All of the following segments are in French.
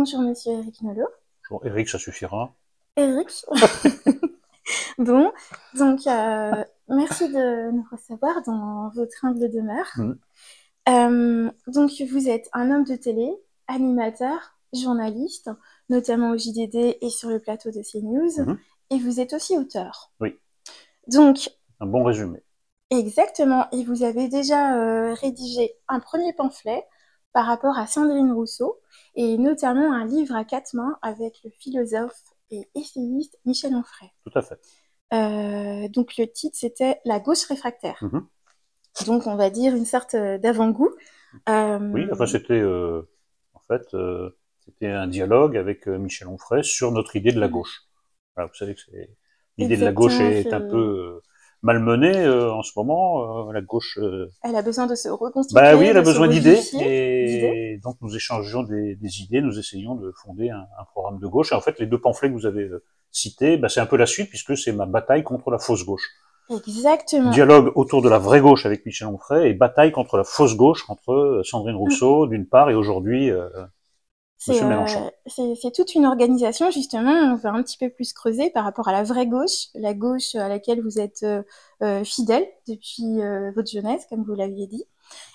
Bonjour Monsieur Eric Nolot. Bonjour Eric, ça suffira. Eric. Bon, donc merci de nous recevoir dans votre humble demeure. Donc vous êtes un homme de télé, animateur, journaliste, notamment au JDD et sur le plateau de CNews, et vous êtes aussi auteur. Oui. Donc un bon résumé. Exactement, et vous avez déjà rédigé un premier pamphlet par rapport à Sandrine Rousseau, et notamment un livre à 4 mains avec le philosophe et essayiste Michel Onfray. Tout à fait. Donc le titre, c'était « La gauche réfractaire ». Donc on va dire une sorte d'avant-goût. Oui, enfin c'était c'était un dialogue avec Michel Onfray sur notre idée de la gauche. Voilà, vous savez que l'idée de la gauche est un peu malmenée en ce moment. La gauche. Elle a besoin de se reconstituer. Bah oui, elle a besoin d'idées. Et donc nous échangeons des idées, nous essayons de fonder un programme de gauche. Et en fait, les deux pamphlets que vous avez cités, c'est un peu la suite puisque c'est ma bataille contre la fausse gauche. Exactement. Dialogue autour de la vraie gauche avec Michel Onfray et bataille contre la fausse gauche entre Sandrine Rousseau d'une part et aujourd'hui Monsieur Mélenchon. C'est toute une organisation justement. On va un petit peu plus creuser par rapport à la vraie gauche, la gauche à laquelle vous êtes fidèle depuis votre jeunesse, comme vous l'aviez dit,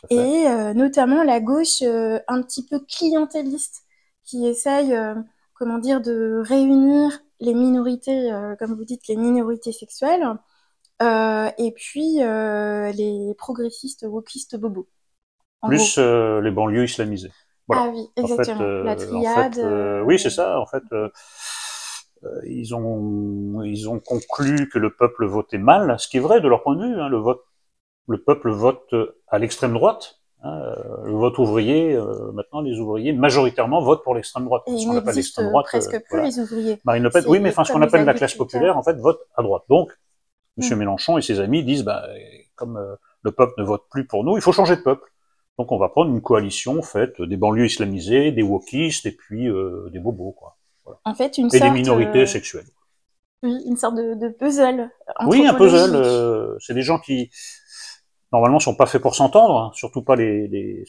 et notamment la gauche un petit peu clientéliste qui essaye, comment dire, de réunir les minorités, comme vous dites, les minorités sexuelles. Et puis les progressistes wokistes bobos. Plus les banlieues islamisées. Voilà. Ah oui, exactement. En fait, la triade. Oui, c'est ça. En fait, ils ont conclu que le peuple votait mal, ce qui est vrai de leur point de vue. Hein, le peuple vote à l'extrême droite. Hein, le vote ouvrier, maintenant les ouvriers majoritairement votent pour l'extrême droite. Et il n'existe presque plus les ouvriers. Marine Le Pen, oui, mais enfin ce qu'on appelle la classe populaire, en fait, vote à droite. Donc, Monsieur Mélenchon et ses amis disent, comme le peuple ne vote plus pour nous, il faut changer de peuple. Donc on va prendre une coalition faite des banlieues islamisées, des wokistes et puis des bobos, quoi. Voilà. En fait, une et sorte, des minorités sexuelles. Oui, une sorte de puzzle. Oui, un puzzle. C'est des gens qui normalement sont pas faits pour s'entendre, hein, surtout pas les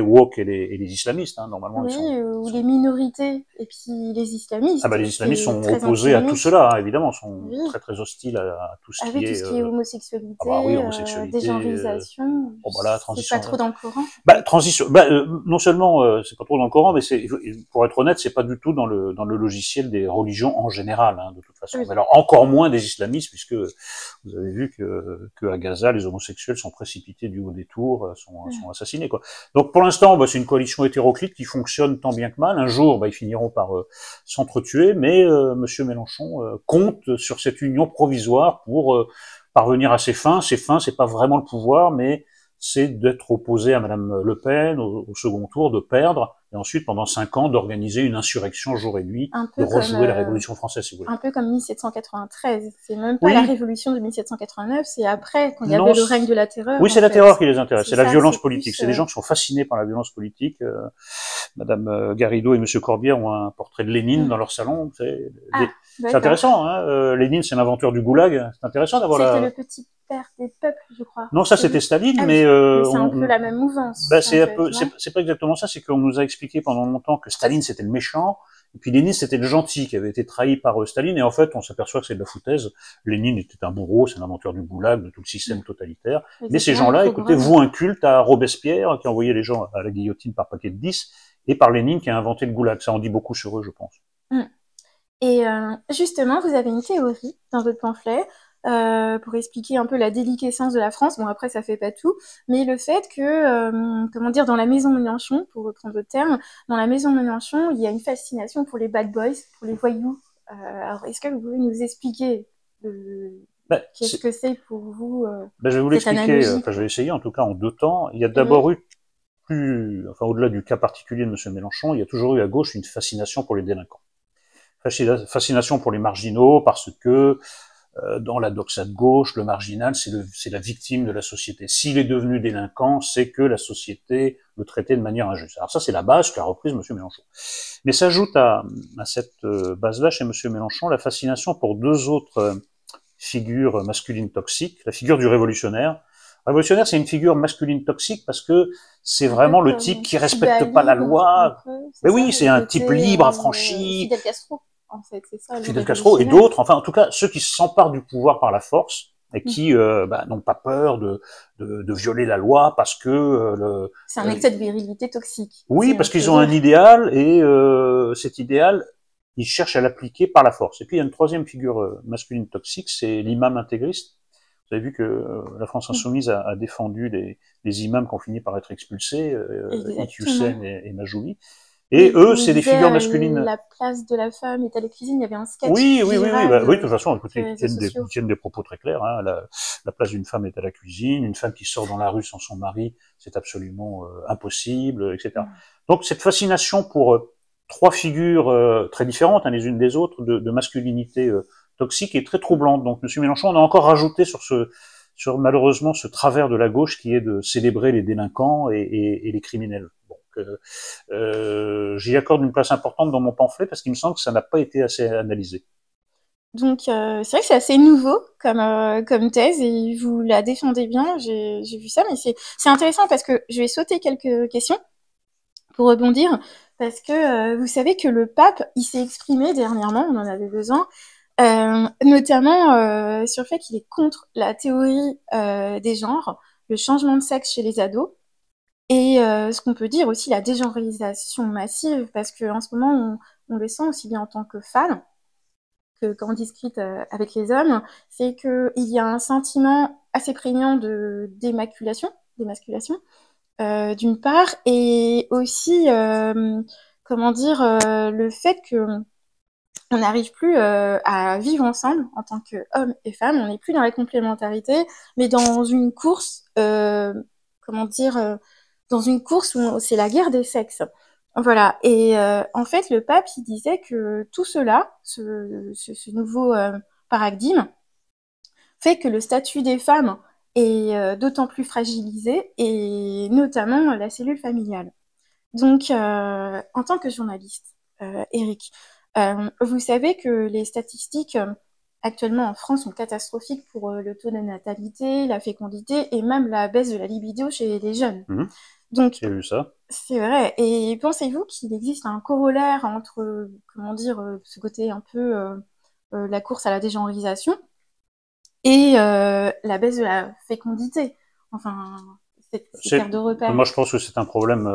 woke et les islamistes. Hein, normalement, ou les minorités et puis les islamistes. Ah les islamistes sont opposés à tout cela, hein, évidemment, sont très très hostiles à tout ce qui est. Tout ce qui est homosexualité, homosexualité, dégenreisation. C'est pas trop dans le Coran. Transition. Non seulement c'est pas trop dans le Coran, mais pour être honnête, c'est pas du tout dans le logiciel des religions en général, hein, de toute façon. Mais alors encore moins des islamistes, puisque vous avez vu que à Gaza, les homosexuels sont précipités du haut des tours, sont assassinés, quoi. Donc pour l'instant, c'est une coalition hétéroclite qui fonctionne tant bien que mal. Un jour, ils finiront par s'entretuer, mais Monsieur Mélenchon compte sur cette union provisoire pour parvenir à ses fins. Ses fins, c'est pas vraiment le pouvoir, mais c'est d'être opposé à Madame Le Pen au second tour, de perdre, et ensuite, pendant 5 ans, d'organiser une insurrection jour et nuit, de rejouer la Révolution française, si vous voulez. Un peu comme 1793. C'est même pas la Révolution de 1789, c'est après, quand il y avait le règne de la terreur. Oui, c'est la terreur qui les intéresse, c'est la violence politique. C'est des gens qui sont fascinés par la violence politique. Madame Garrido et Monsieur Corbière ont un portrait de Lénine dans leur salon. C'est intéressant, hein. Lénine, c'est l'inventeur du goulag. C'est intéressant d'avoir C'était le petit père des peuples, je crois. Non, ça c'était Staline, mais c'est un peu la même mouvance. C'est pas exactement ça. C'est qu'on nous a expliqué pendant longtemps que Staline c'était le méchant, et puis Lénine c'était le gentil qui avait été trahi par Staline. Et en fait, on s'aperçoit que c'est de la foutaise. Lénine était un bourreau, c'est l'inventeur du goulag, de tout le système totalitaire. Mais ces gens-là, écoutez, vouent un culte à Robespierre qui a envoyé les gens à la guillotine par paquet de 10, et par Lénine qui a inventé le goulag. Ça en dit beaucoup sur eux, je pense. Et justement, vous avez une théorie dans votre pamphlet pour expliquer un peu la déliquescence de la France. Bon, après, ça fait pas tout, mais le fait que, comment dire, dans la maison Mélenchon, pour reprendre votre terme, dans la maison Mélenchon, il y a une fascination pour les bad boys, pour les voyous. Alors, est-ce que vous pouvez nous expliquer qu'est-ce que c'est pour vous je vais vous l'expliquer, je vais essayer en tout cas en 2 temps. Il y a d'abord eu au-delà du cas particulier de M. Mélenchon, il y a toujours eu à gauche une fascination pour les délinquants. Fascination pour les marginaux, parce que dans la doxa de gauche, le marginal, c'est la victime de la société. S'il est devenu délinquant, c'est que la société le traitait de manière injuste. Alors ça, c'est la base qu'a reprise M. Mélenchon. Mais s'ajoute à cette base-là, chez M. Mélenchon, la fascination pour 2 autres figures masculines toxiques. La figure du révolutionnaire, Révolutionnaire, c'est une figure masculine toxique parce que c'est vraiment le type qui respecte pas la loi. Mais oui, c'est un type libre, affranchi. Fidel Castro, en fait, c'est ça. Fidel Castro et d'autres, enfin en tout cas ceux qui s'emparent du pouvoir par la force et qui n'ont pas peur de violer la loi parce que c'est un excès de virilité toxique. Oui, parce qu'ils ont un idéal et cet idéal, ils cherchent à l'appliquer par la force. Et puis il y a une troisième figure masculine toxique, c'est l'imam intégriste. Vous avez vu que la France insoumise a défendu les imams qui ont fini par être expulsés, Iqiyoussen et Majouli. Et eux, c'est des figures masculines. La place de la femme est à la cuisine. Il y avait un sketch. Oui, de toute façon, écoutez, ils tiennent des propos très clairs. Hein. La place d'une femme est à la cuisine. Une femme qui sort dans la rue sans son mari, c'est absolument impossible, etc. Donc cette fascination pour trois figures très différentes, hein, les unes des autres, de masculinité toxique est très troublante. Donc M. Mélenchon en a encore rajouté sur malheureusement ce travers de la gauche qui est de célébrer les délinquants et les criminels. J'y accorde une place importante dans mon pamphlet parce qu'il me semble que ça n'a pas été assez analysé. Donc c'est vrai que c'est assez nouveau comme thèse et vous la défendez bien. J'ai vu ça, mais c'est intéressant parce que je vais sauter quelques questions pour rebondir parce que vous savez que le pape il s'est exprimé dernièrement, on en avait besoin, notamment sur le fait qu'il est contre la théorie des genres, le changement de sexe chez les ados. Et ce qu'on peut dire aussi, la dégenreisation massive, parce qu'en ce moment, on le sent aussi bien en tant que femme que quand on discute avec les hommes, c'est qu'il y a un sentiment assez prégnant d'émasculation, d'une part, et aussi, comment dire, le fait que on n'arrive plus à vivre ensemble en tant qu'hommes et femmes, on n'est plus dans la complémentarité, mais dans une course, comment dire, dans une course où c'est la guerre des sexes. Voilà. Et en fait, le pape, il disait que tout cela, ce nouveau paradigme, fait que le statut des femmes est d'autant plus fragilisé, et notamment la cellule familiale. Donc, en tant que journaliste, Eric, vous savez que les statistiques actuellement en France sont catastrophiques pour le taux de natalité, la fécondité et même la baisse de la libido chez les jeunes. Donc, j'ai vu ça. C'est vrai. Et pensez-vous qu'il existe un corollaire entre, comment dire, ce côté un peu la course à la dégenreisation et la baisse de la fécondité? Enfin, cette perte de repères. Moi, je pense que c'est un problème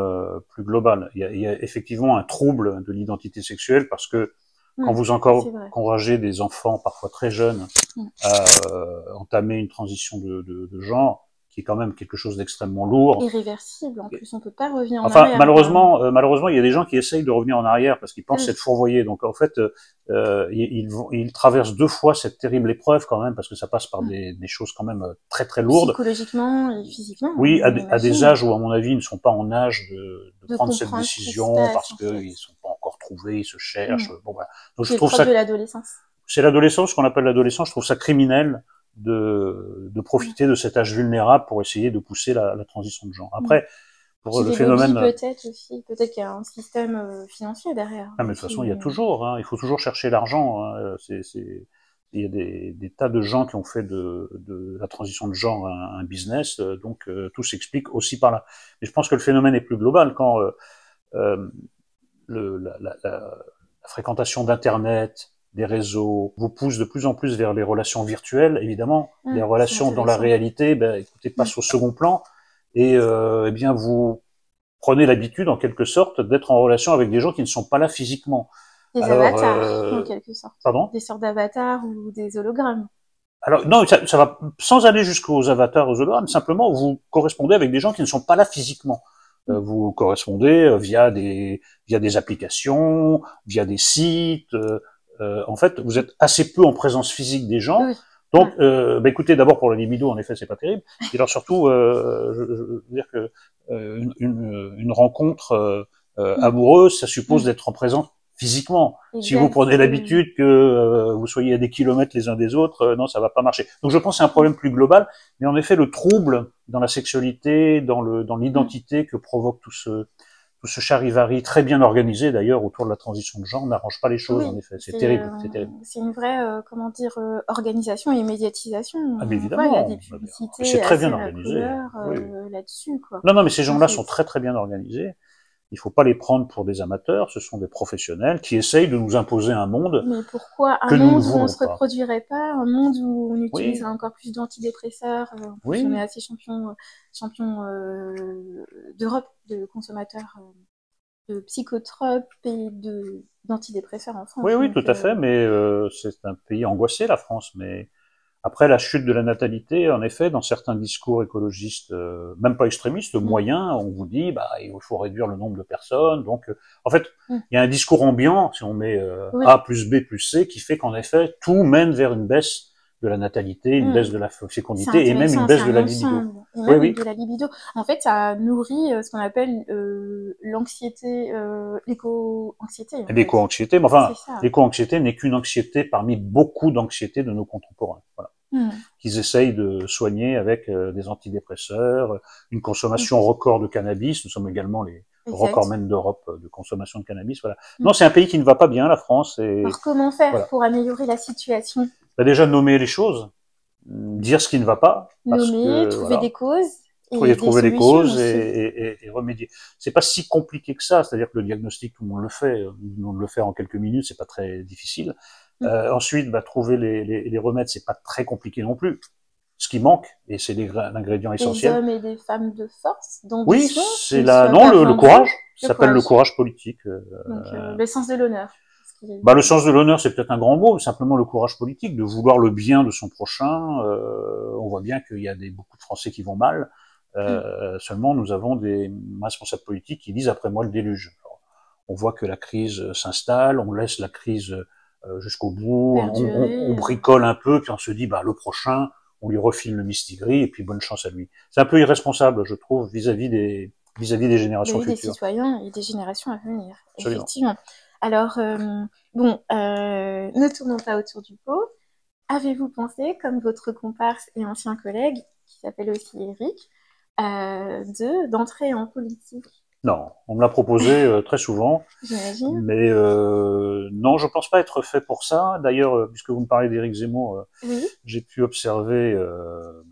plus global. Il y a effectivement un trouble de l'identité sexuelle parce que quand vous encouragez des enfants, parfois très jeunes, à entamer une transition de genre, qui est quand même quelque chose d'extrêmement lourd. Irréversible, en plus, on peut pas revenir en arrière. Malheureusement, il y a des gens qui essayent de revenir en arrière parce qu'ils pensent être fourvoyés. Donc, en fait, ils traversent deux fois cette terrible épreuve quand même, parce que ça passe par des choses quand même très très lourdes. Psychologiquement et physiquement. Oui, à des âges où, à mon avis, ils ne sont pas en âge de prendre cette décision parce qu'ils ne sont pas encore trouvés, ils se cherchent. Bon, voilà. Donc, je trouve ça. De l'adolescence. C'est l'adolescence, ce qu'on appelle l'adolescence. Je trouve ça criminel de profiter de cet âge vulnérable pour essayer de pousser la transition de genre. Après, pour le phénomène... Peut-être aussi, peut-être qu'il y a un système financier derrière. Ah, mais de toute façon, il y a toujours, hein, il faut toujours chercher l'argent. Hein, il y a des tas de gens qui ont fait de la transition de genre un business, donc tout s'explique aussi par là. Mais je pense que le phénomène est plus global quand la fréquentation d'Internet, des réseaux, vous pousse de plus en plus vers les relations virtuelles, évidemment. Les relations dans la réalité, écoutez, passent au second plan. Et eh bien, vous prenez l'habitude, en quelque sorte, d'être en relation avec des gens qui ne sont pas là physiquement. Des avatars, en quelque sorte. Pardon ? Des sortes d'avatars ou des hologrammes. Alors, non, ça va sans aller jusqu'aux avatars, aux hologrammes. Simplement, vous correspondez avec des gens qui ne sont pas là physiquement. Vous correspondez via des applications, via des sites. En fait, vous êtes assez peu en présence physique des gens. Oui. Donc, écoutez, d'abord pour la libido, en effet, c'est pas terrible. Et alors surtout, je veux dire que une rencontre amoureuse, ça suppose d'être en présence physiquement. Exactement. Si vous prenez l'habitude que vous soyez à des kilomètres les uns des autres, non, ça va pas marcher. Donc, je pense que c'est un problème plus global. Mais en effet, le trouble dans la sexualité, dans l'identité que provoque tout tout ce charivari très bien organisé d'ailleurs autour de la transition de genre n'arrange pas les choses, Oui, en effet. C'est terrible, c'est terrible. c'est une vraie, comment dire, organisation et médiatisation. Ah, mais On voit, il y a des évidemment, c'est publicités très bien assez à la organisé. couleur Oui. là-dessus, quoi. Non, non, mais ces En gens-là fait. sont très très bien organisés. Il faut pas les prendre pour des amateurs. Ce sont des professionnels qui essayent de nous imposer un monde Mais pourquoi un que nous ne monde où on voulons se pas. reproduirait pas, un monde où on Oui, utiliserait encore plus d'antidépresseurs, en plus on est oui, assez champion d'Europe de consommateurs de psychotropes et d'antidépresseurs en oui, France. oui, Donc tout à fait. Mais c'est un pays angoissé, la France. Mais après la chute de la natalité, en effet, dans certains discours écologistes, même pas extrémistes, mm, moyens, on vous dit, bah, il faut réduire le nombre de personnes. Donc, en fait, mm. il y a un discours ambiant, si on met Oui. A plus B plus C, qui fait qu'en effet, tout mène vers une baisse de la natalité, une Mm. baisse de la C'est fécondité et même une intéressant, c'est baisse de un la libido. ensemble, et Oui, même oui, de la libido. En fait, ça nourrit ce qu'on appelle l'anxiété, l'éco-anxiété, en fait. l'éco-anxiété. Mais C'est enfin, ça. l'éco-anxiété n'est qu'une anxiété parmi beaucoup d'anxiétés de nos contemporains. Voilà. Mm. Qu'ils essayent de soigner avec des antidépresseurs, une Mm. consommation record de cannabis. Nous sommes également les Exact. recordmen d'Europe de consommation de cannabis. Voilà. Mm. Non, c'est un pays qui ne va pas bien, la France. Et Alors, comment faire voilà. pour améliorer la situation? Bah, déjà nommer les choses, dire ce qui ne va pas, parce Nommer, que trouver des voilà, causes et des trouver les solutions causes aussi. et remédier. C'est pas si compliqué que ça, c'est-à-dire que le diagnostic, tout le monde le fait, on le fait en quelques minutes, c'est pas très difficile. Mm. Ensuite, bah, trouver les remèdes, c'est pas très compliqué non plus. Ce qui manque, et c'est l'ingrédient Des essentiel, hommes et des femmes de force, oui, d'ambition, qui c'est ne la, soient non, pas le vendus. courage, ça Le s'appelle le courage. courage politique. Donc, le sens de l'honneur. Bah, le sens de l'honneur, c'est peut-être un grand mot, mais simplement le courage politique, de vouloir le bien de son prochain. On voit bien qu'il y a beaucoup de Français qui vont mal. Mm. Seulement, nous avons des responsables politiques qui disent après moi le déluge. Alors, on voit que la crise s'installe, on laisse la crise jusqu'au bout, on Perdurer. bricole un peu, puis on se dit bah le prochain, on lui refile le mistigris et puis bonne chance à lui. C'est un peu irresponsable, je trouve, vis-à-vis des générations Oui, des futures. citoyens et des générations à venir, Absolument. effectivement. Alors, bon, ne tournons pas autour du pot. Avez-vous pensé, comme votre comparse et ancien collègue, qui s'appelle aussi Eric, d'entrer en politique? Non, on me l'a proposé très souvent, J'imagine. mais non, je pense pas être fait pour ça. D'ailleurs, puisque vous me parlez d'Éric Zemmour, Oui. j'ai pu observer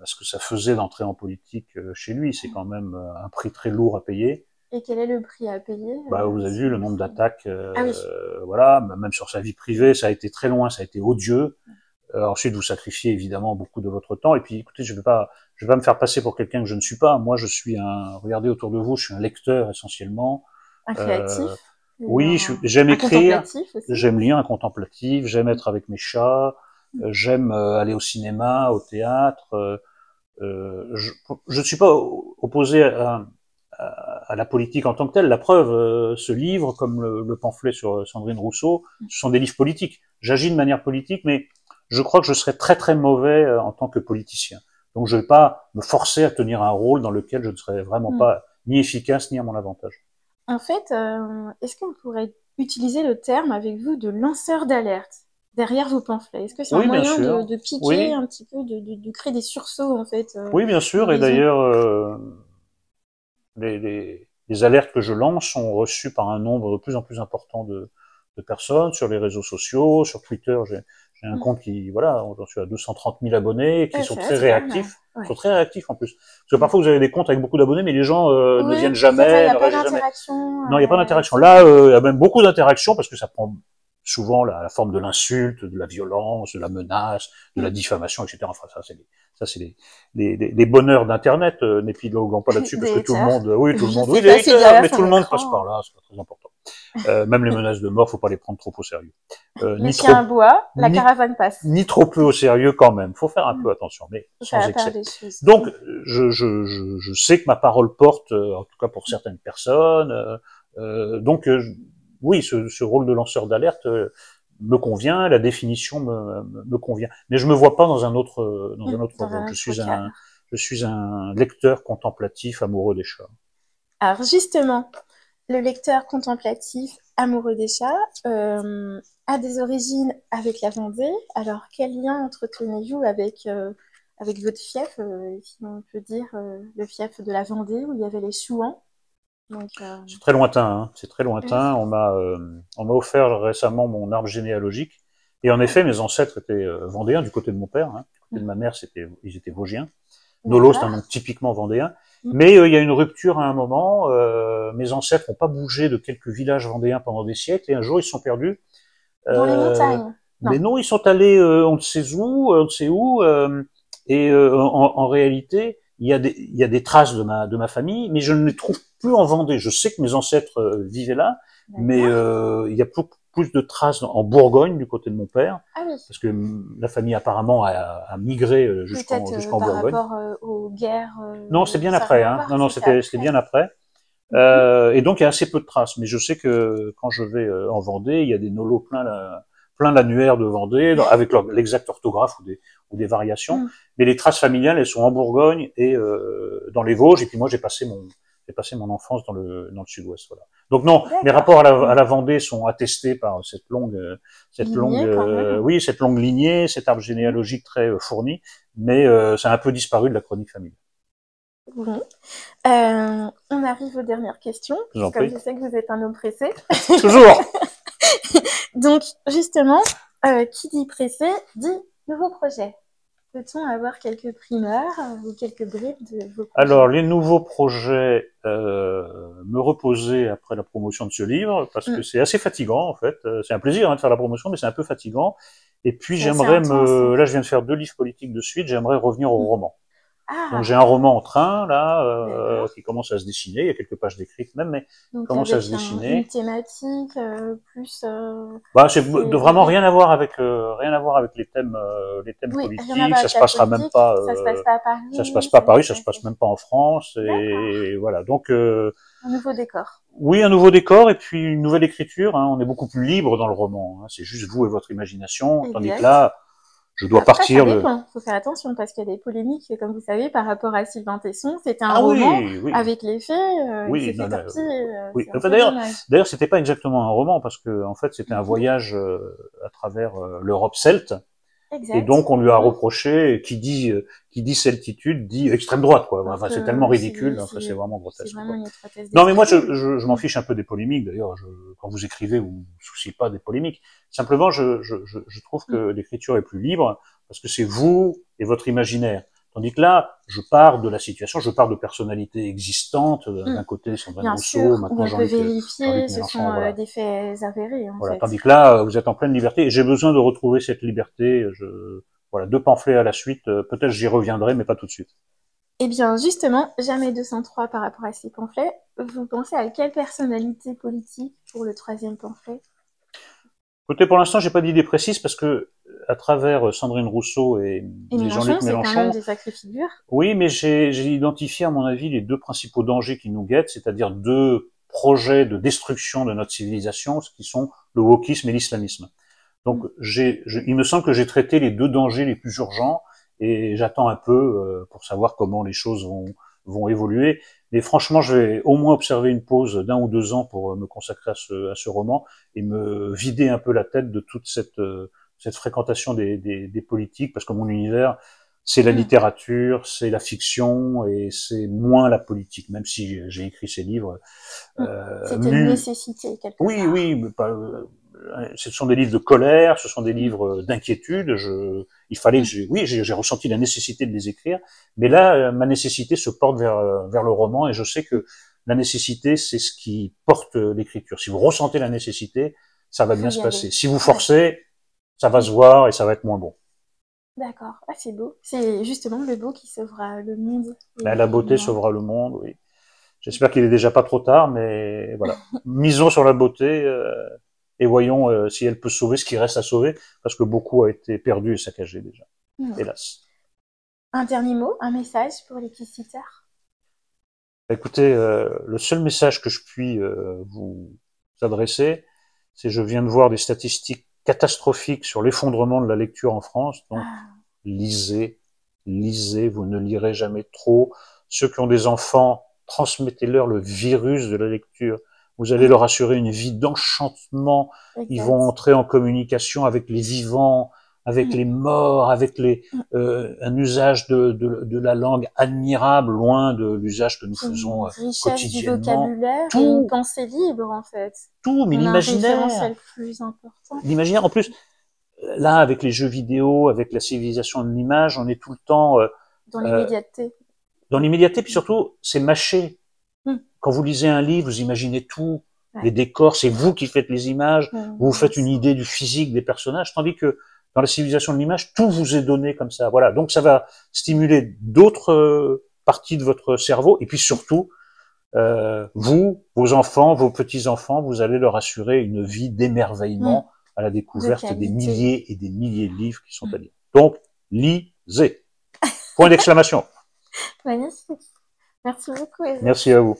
ce que ça faisait d'entrer en politique chez lui. C'est quand même un prix très lourd à payer. Et quel est le prix à payer Bah, vous avez vu le nombre d'attaques, Ah oui. voilà, même sur sa vie privée, ça a été très loin, ça a été odieux. Ensuite, vous sacrifiez évidemment beaucoup de votre temps. Et puis, écoutez, je vais pas me faire passer pour quelqu'un que je ne suis pas. Moi, je suis regardez autour de vous, je suis un lecteur essentiellement. Un Euh, créatif et oui, j'aime un écrire, contemplatif aussi. j'aime lire un contemplatif, j'aime être avec mes chats, j'aime aller au cinéma, au théâtre. Je ne suis pas opposé à la politique en tant que telle. La preuve, ce livre, comme le pamphlet sur Sandrine Rousseau, ce sont des livres politiques. J'agis de manière politique, mais je crois que je serais très très mauvais en tant que politicien. Donc je ne vais pas me forcer à tenir un rôle dans lequel je ne serais vraiment Mm. pas ni efficace ni à mon avantage. En fait, est-ce qu'on pourrait utiliser le terme avec vous de lanceur d'alerte derrière vos pamphlets? Est-ce que c'est un Oui, bien moyen sûr. de piquer Oui, un petit peu, de créer des sursauts en fait oui, bien dans sûr. Et les ondes? d'ailleurs, les alertes que je lance sont reçues par un nombre de plus en plus important de personnes sur les réseaux sociaux, sur Twitter. J'ai un Mm. compte qui, voilà, j'en suis à 230 000 abonnés, qui Ouais, sont c'est vrai, très c'est pas mal. réactifs. Ils sont Ouais. très réactifs en plus. Parce que Mm. parfois vous avez des comptes avec beaucoup d'abonnés, mais les gens ne Oui, viennent peut-être là, il n'y jamais, a ne pas réagissent jamais. d'interaction. Non, il n'y a pas d'interaction. C'est Là, vrai. il y a même beaucoup d'interaction parce que ça prend souvent la forme de l'insulte, de la violence, de la menace, de la Mm. diffamation, etc. Enfin, ça, c'est les bonheurs d'Internet. N'épiloguons pas là-dessus parce Des que tout le haters. monde, oui, tout le Je monde, oui, sais les passer haters, derrière mais tout son le monde passe écran. par là, c'est pas très important. Même les menaces de mort, faut pas les prendre trop au sérieux. Les chiens aboient, la Ni, caravane passe. ni trop peu au sérieux quand même. Faut faire un Mm. peu attention, mais Faut faire sans la part excès. des choses. Donc, Mm. je sais que ma parole porte, en tout cas pour certaines personnes. Donc, oui, ce rôle de lanceur d'alerte me convient, la définition me convient. Mais je me vois pas dans un autre Dans rôle. un autre cadre. Je suis un lecteur contemplatif amoureux des chats. Alors justement, le lecteur contemplatif amoureux des chats a des origines avec la Vendée. Alors quel lien entretenez-vous avec votre fief, si on peut dire, le fief de la Vendée où il y avait les Chouans? Donc, C'est très lointain, hein. C'est très oui. lointain. On m'a offert récemment mon arbre généalogique. Et en effet, mes ancêtres étaient vendéens du côté de mon père. Hein. Du côté de ma mère, ils étaient vosgiens. Nolo, c'est un D'accord. nom typiquement vendéen. Mais il y a une rupture à un moment. Mes ancêtres n'ont pas bougé de quelques villages vendéens pendant des siècles. Et un jour, ils se sont perdus. Dans les Euh, montagnes? Non. mais non, ils sont allés on ne sait où, on ne sait où. En réalité, il y a des traces de ma famille, mais je ne les trouve plus en Vendée. Je sais que mes ancêtres vivaient là, mais D'accord. il y a plus de traces en Bourgogne du côté de mon père, Ah oui. parce que la famille apparemment a migré Peut-être jusqu'en par Bourgogne. rapport aux guerres, Non, c'est bien ça n'a rien après. à Hein. voir, Non, non, c'était c'était après. bien après. Mhm. Et donc il y a assez peu de traces. Mais je sais que quand je vais en Vendée, il y a des nolos plein l'annuaire de Vendée, avec l'exact orthographe ou des variations. Mm. Mais les traces familiales, elles sont en Bourgogne et dans les Vosges. Et puis moi, j'ai passé mon enfance dans le sud-ouest. Voilà. Donc non, mes rapports D'accord. à la Vendée sont attestés par Lignée quand même. oui, cette longue lignée, cet arbre Mm. généalogique très fourni. Mais ça a un peu disparu de la chronique familiale. Bon. On arrive aux dernières questions, Je vous en comme prie. je sais que vous êtes un homme pressé. Toujours. Donc, justement, qui dit pressé dit nouveau projet. Peut-on avoir quelques primeurs ou quelques bribes de vos projets? Alors, les nouveaux projets, me reposer après la promotion de ce livre, parce que Mm. c'est assez fatigant, en fait. C'est un plaisir hein, de faire la promotion, mais c'est un peu fatigant. Et puis, C'est assez intense, hein. là, je viens de faire 2 livres politiques de suite, j'aimerais revenir au Mm. roman. Donc, j'ai Ah, un roman en train, là, d'accord. qui commence à se dessiner. Il y a quelques pages d'écrites même, mais Donc commence à se avec une dessiner. thématique plus Bah, c'est de c'est vraiment rien à voir avec les thèmes oui, rien à politiques. voir Ça avec se la passera même politique, pas, ça se passe pas à ça se passe Paris, pas à ça va Paris, se ça se passer. passe même pas en France. D'accord. Et voilà. Donc, Un nouveau décor. oui, un nouveau décor et puis une nouvelle écriture. Hein. On est beaucoup plus libre dans le roman. Hein. C'est juste vous et votre imagination. Tandis que Exact. là, je dois Après, ça partir de. dépend. Faut faire attention parce qu'il y a des polémiques, comme vous savez, par rapport à Sylvain Tesson. C'était un Ah roman oui, oui, avec les faits, il s'est oui. fait Non, non, torpiller. oui. C'est un Enfin, peu dommage. d'ailleurs, c'était pas exactement un roman parce que en fait, c'était un Mhm. voyage à travers l'Europe celte. Et Exact. donc, on lui a Mhm. reproché, qui dit celtitude, dit extrême droite, quoi. Donc, Enfin, c'est tellement oui, ridicule, enfin, c'est vraiment c'est grotesque, vraiment quoi. une étroitesse Non, mais moi, d'esprit. je m'en Mm. fiche un peu des polémiques. D'ailleurs, quand vous écrivez, vous ne souciez pas des polémiques. Simplement, je trouve que Mm. l'écriture est plus libre parce que c'est vous et votre imaginaire. Tandis que là, je pars de la situation, je pars de personnalités existantes. Mm. D'un côté, Sandrine Bien Rousseau, sûr, où maintenant on peut Jean-Luc vérifier, ce Mélenchon, sont voilà. des faits avérés, en Voilà. fait. Tandis que là, vous êtes en pleine liberté et j'ai besoin de retrouver cette liberté. Voilà, 2 pamphlets à la suite. Peut-être j'y reviendrai, mais pas tout de suite. Eh bien, justement, jamais 203 par rapport à ces pamphlets. Vous pensez à quelle personnalité politique pour le troisième pamphlet? Écoutez, pour l'instant, j'ai pas d'idée précise parce que à travers Sandrine Rousseau Et et Mélenchon, Jean-Luc c'est quand même Mélenchon, des sacrées figures. oui, mais j'ai identifié, à mon avis, les 2 principaux dangers qui nous guettent, c'est-à-dire 2 projets de destruction de notre civilisation, ce qui sont le wokisme et l'islamisme. Donc, Mm. il me semble que j'ai traité les 2 dangers les plus urgents et j'attends un peu pour savoir comment les choses vont évoluer. Mais franchement, je vais au moins observer une pause d'1 ou 2 ans pour me consacrer à ce roman et me vider un peu la tête de toute cette fréquentation des politiques, parce que mon univers, c'est la Mm. littérature, c'est la fiction et c'est moins la politique, même si j'ai écrit ces livres. Mm. C'était une Mu nécessité, quelque Oui, part. oui, mais pas, ce sont des livres de colère, ce sont des Mm. livres d'inquiétude. Il fallait que Mm. oui, j'ai ressenti la nécessité de les écrire, mais là, ma nécessité se porte vers le roman, et je sais que la nécessité, c'est ce qui porte l'écriture. Si vous ressentez la nécessité, ça va Faut bien y se aller. passer. Si vous Ouais. forcez, ça va Mm. se voir et ça va être moins bon. D'accord. Ah, c'est beau. C'est justement le beau qui sauvera le monde Mais la et beauté l'humain. sauvera le monde, oui. J'espère qu'il est déjà pas trop tard, mais voilà. Misons sur la beauté et voyons si elle peut sauver ce qui reste à sauver, parce que beaucoup a été perdu et saccagé déjà, Mm. hélas. Un dernier mot, un message pour les visiteurs? Écoutez, le seul message que je puis vous adresser, c'est je viens de voir des statistiques catastrophiques sur l'effondrement de la lecture en France, donc Ah, lisez, lisez, vous ne lirez jamais trop. Ceux qui ont des enfants, transmettez-leur le virus de la lecture. Vous allez mm. leur assurer une vie d'enchantement. Ils vont Exact. entrer en communication avec les vivants. avec les morts, avec un usage de la langue admirable, loin de l'usage que nous faisons quotidiennement. Du vocabulaire et une pensée libre, en fait. Tout, mais l'imaginaire. Un référentiel plus important. L'imaginaire, en plus, là, avec les jeux vidéo, avec la civilisation de l'image, on est tout le temps... dans l'immédiateté. Dans l'immédiateté, puis surtout, c'est mâché. Quand vous lisez un livre, vous imaginez tout, les décors, c'est vous qui faites les images, vous faites une idée du physique des personnages, tandis que dans la civilisation de l'image, tout vous est donné comme ça. Voilà, donc ça va stimuler d'autres parties de votre cerveau, et puis surtout, vous, vos enfants, vos petits-enfants, vous allez leur assurer une vie d'émerveillement à la découverte des milliers et des milliers de livres qui sont à lire. Donc, lisez. Point d'exclamation. Magnifique. Merci beaucoup. Merci à vous.